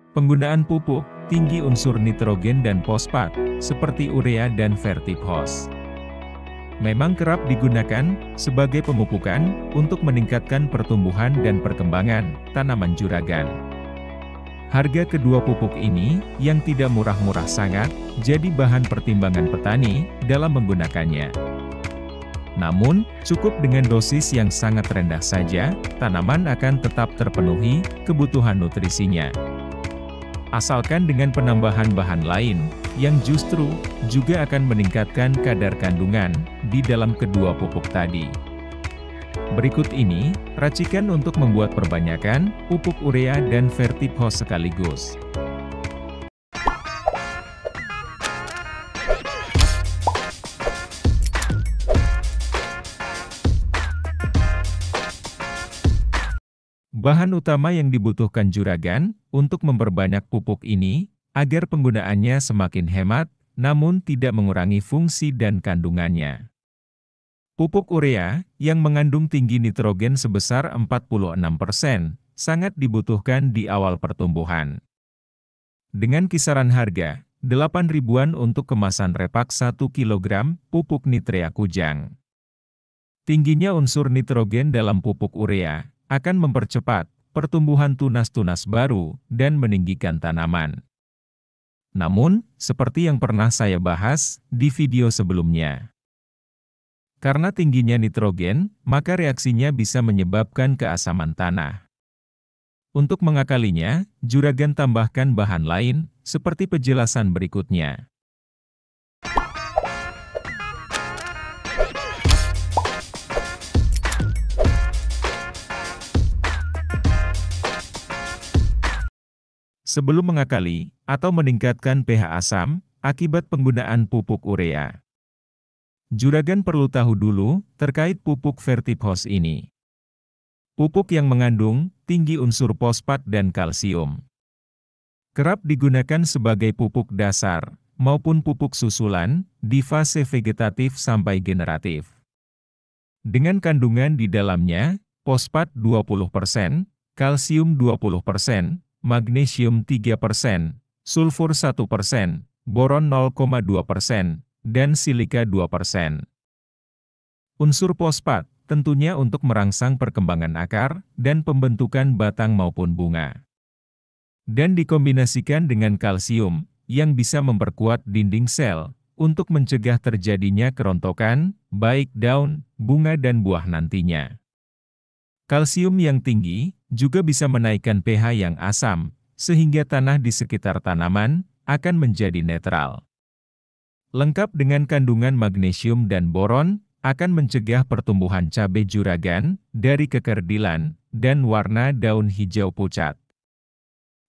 Penggunaan pupuk tinggi unsur nitrogen dan fosfat, seperti urea dan vertiphos, memang kerap digunakan sebagai pemupukan untuk meningkatkan pertumbuhan dan perkembangan tanaman juragan. Harga kedua pupuk ini, yang tidak murah-murah sangat, jadi bahan pertimbangan petani dalam menggunakannya. Namun, cukup dengan dosis yang sangat rendah saja, tanaman akan tetap terpenuhi kebutuhan nutrisinya. Asalkan dengan penambahan bahan lain, yang justru juga akan meningkatkan kadar kandungan di dalam kedua pupuk tadi. Berikut ini, racikan untuk membuat perbanyakan pupuk urea dan vertiphos sekaligus. Bahan utama yang dibutuhkan juragan untuk memperbanyak pupuk ini, agar penggunaannya semakin hemat, namun tidak mengurangi fungsi dan kandungannya. Pupuk urea, yang mengandung tinggi nitrogen sebesar 46%, sangat dibutuhkan di awal pertumbuhan. Dengan kisaran harga, 8 ribuan untuk kemasan repak 1 kg pupuk nitrea kujang. Tingginya unsur nitrogen dalam pupuk urea, akan mempercepat pertumbuhan tunas-tunas baru dan meninggikan tanaman. Namun, seperti yang pernah saya bahas di video sebelumnya, karena tingginya nitrogen, maka reaksinya bisa menyebabkan keasaman tanah. Untuk mengakalinya, juragan tambahkan bahan lain, seperti penjelasan berikutnya. Sebelum mengakali atau meningkatkan pH asam akibat penggunaan pupuk urea, juragan perlu tahu dulu terkait pupuk vertiphos ini. Pupuk yang mengandung tinggi unsur fosfat dan kalsium kerap digunakan sebagai pupuk dasar maupun pupuk susulan di fase vegetatif sampai generatif. Dengan kandungan di dalamnya fosfat 20%, kalsium 20%, magnesium 3%, sulfur 1%, boron 0,2%, dan silika 2%. Unsur fosfat tentunya untuk merangsang perkembangan akar dan pembentukan batang maupun bunga. Dan dikombinasikan dengan kalsium yang bisa memperkuat dinding sel untuk mencegah terjadinya kerontokan, baik daun, bunga dan buah nantinya. Kalsium yang tinggi juga bisa menaikkan pH yang asam, sehingga tanah di sekitar tanaman akan menjadi netral. Lengkap dengan kandungan magnesium dan boron, akan mencegah pertumbuhan cabai juragan dari kekerdilan dan warna daun hijau pucat.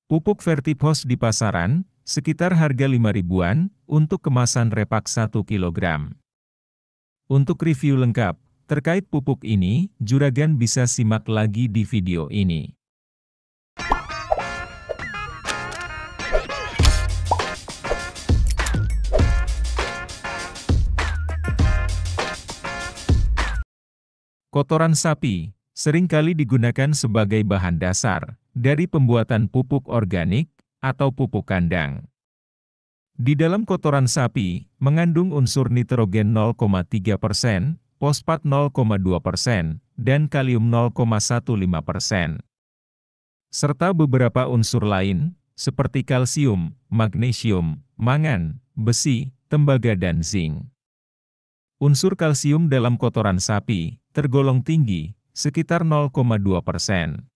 Pupuk vertiphos di pasaran, sekitar harga 5 ribuan untuk kemasan repak 1 kg. Untuk review lengkap terkait pupuk ini, juragan bisa simak lagi di video ini. Kotoran sapi seringkali digunakan sebagai bahan dasar dari pembuatan pupuk organik atau pupuk kandang. Di dalam kotoran sapi mengandung unsur nitrogen 0,3%, fosfat 0,2%, dan kalium 0,15%. Serta beberapa unsur lain seperti kalsium, magnesium, mangan, besi, tembaga dan zinc. Unsur kalsium dalam kotoran sapi tergolong tinggi, sekitar 0,2%.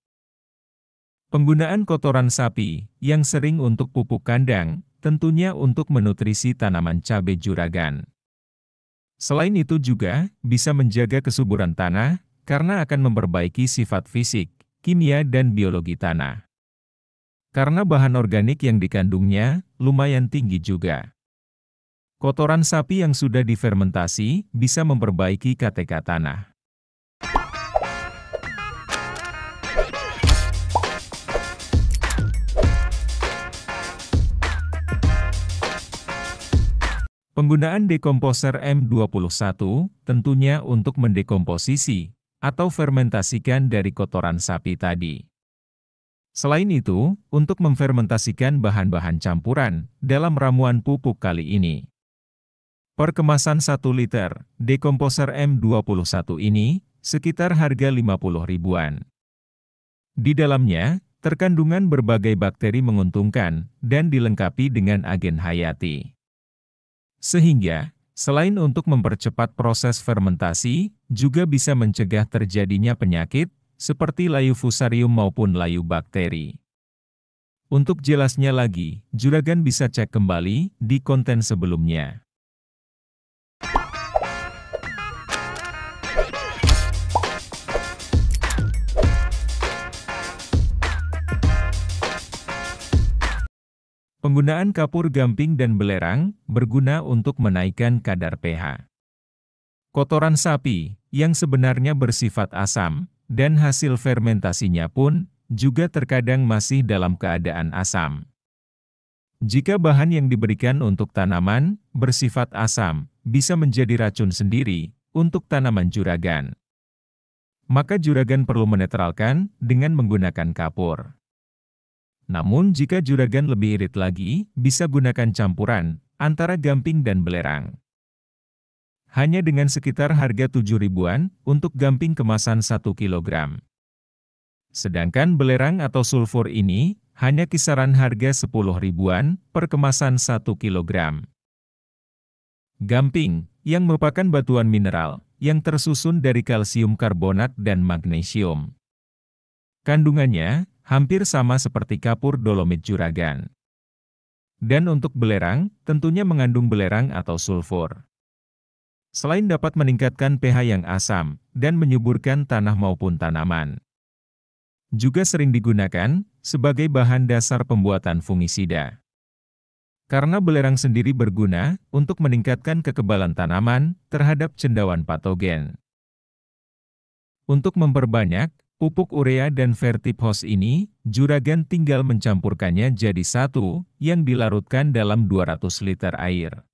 Penggunaan kotoran sapi yang sering untuk pupuk kandang, tentunya untuk menutrisi tanaman cabai juragan. Selain itu juga bisa menjaga kesuburan tanah, karena akan memperbaiki sifat fisik, kimia dan biologi tanah. Karena bahan organik yang dikandungnya lumayan tinggi juga. Kotoran sapi yang sudah difermentasi bisa memperbaiki KTK tanah. Penggunaan dekomposer M21 tentunya untuk mendekomposisi atau fermentasikan dari kotoran sapi tadi. Selain itu, untuk memfermentasikan bahan-bahan campuran dalam ramuan pupuk kali ini. Per kemasan 1 liter, dekomposer M21 ini, sekitar harga 50 ribuan. Di dalamnya, terkandungan berbagai bakteri menguntungkan, dan dilengkapi dengan agen hayati. Sehingga, selain untuk mempercepat proses fermentasi, juga bisa mencegah terjadinya penyakit, seperti layu fusarium maupun layu bakteri. Untuk jelasnya lagi, Juragan bisa cek kembali di konten sebelumnya. Penggunaan kapur gamping dan belerang berguna untuk menaikkan kadar pH. Kotoran sapi, yang sebenarnya bersifat asam, dan hasil fermentasinya pun juga terkadang masih dalam keadaan asam. Jika bahan yang diberikan untuk tanaman bersifat asam, bisa menjadi racun sendiri untuk tanaman juragan. Maka juragan perlu menetralkan dengan menggunakan kapur. Namun jika juragan lebih irit lagi, bisa gunakan campuran antara gamping dan belerang. Hanya dengan sekitar harga 7 ribuan untuk gamping kemasan 1 kg. Sedangkan belerang atau sulfur ini hanya kisaran harga 10 ribuan per kemasan 1 kg. Gamping, yang merupakan batuan mineral, yang tersusun dari kalsium karbonat dan magnesium. Kandungannya hampir sama seperti kapur dolomit juragan. Dan untuk belerang, tentunya mengandung belerang atau sulfur. Selain dapat meningkatkan pH yang asam dan menyuburkan tanah maupun tanaman, juga sering digunakan sebagai bahan dasar pembuatan fungisida. Karena belerang sendiri berguna untuk meningkatkan kekebalan tanaman terhadap cendawan patogen. Untuk memperbanyak pupuk urea dan vertipos ini, juragan tinggal mencampurkannya jadi satu yang dilarutkan dalam 200 liter air.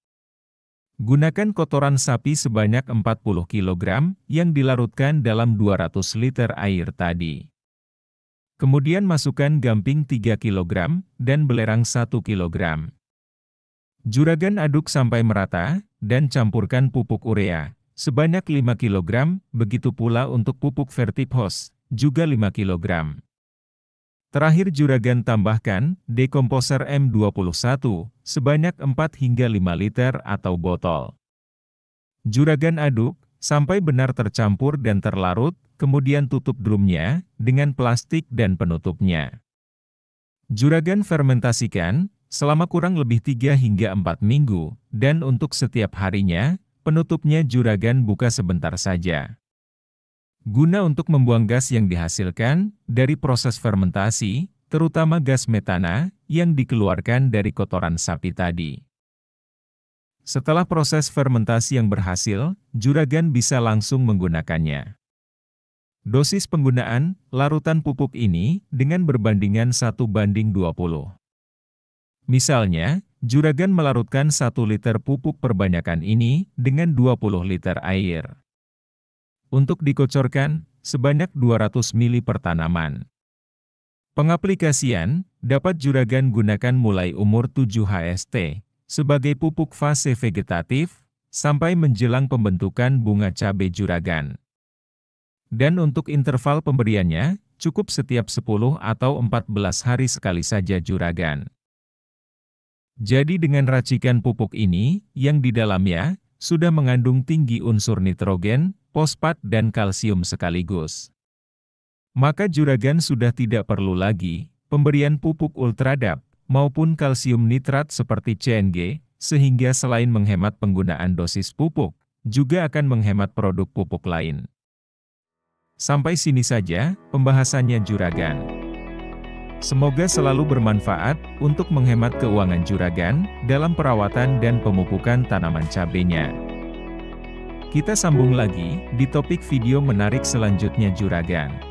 Gunakan kotoran sapi sebanyak 40 kg yang dilarutkan dalam 200 liter air tadi. Kemudian masukkan gamping 3 kg dan belerang 1 kg. Juragan aduk sampai merata dan campurkan pupuk urea sebanyak 5 kg, begitu pula untuk pupuk vertipos juga 5 kg. Terakhir juragan tambahkan dekomposer M21 sebanyak 4 hingga 5 liter atau botol. Juragan aduk sampai benar tercampur dan terlarut, kemudian tutup drumnya dengan plastik dan penutupnya. Juragan fermentasikan selama kurang lebih 3 hingga 4 minggu, dan untuk setiap harinya, penutupnya juragan buka sebentar saja. Guna untuk membuang gas yang dihasilkan dari proses fermentasi, terutama gas metana yang dikeluarkan dari kotoran sapi tadi. Setelah proses fermentasi yang berhasil, juragan bisa langsung menggunakannya. Dosis penggunaan larutan pupuk ini dengan berbandingan 1:20. Misalnya, juragan melarutkan 1 liter pupuk perbanyakan ini dengan 20 liter air. Untuk dikocorkan, sebanyak 200 ml per tanaman. Pengaplikasian, dapat juragan gunakan mulai umur 7 HST, sebagai pupuk fase vegetatif, sampai menjelang pembentukan bunga cabai juragan. Dan untuk interval pemberiannya, cukup setiap 10 atau 14 hari sekali saja juragan. Jadi dengan racikan pupuk ini, yang di dalamnya sudah mengandung tinggi unsur nitrogen, fosfat dan kalsium sekaligus, maka juragan sudah tidak perlu lagi pemberian pupuk ultradap maupun kalsium nitrat seperti CNG, sehingga selain menghemat penggunaan dosis pupuk, juga akan menghemat produk pupuk lain. Sampai sini saja pembahasannya juragan. Semoga selalu bermanfaat untuk menghemat keuangan juragan dalam perawatan dan pemupukan tanaman cabenya. Kita sambung lagi di topik video menarik selanjutnya juragan.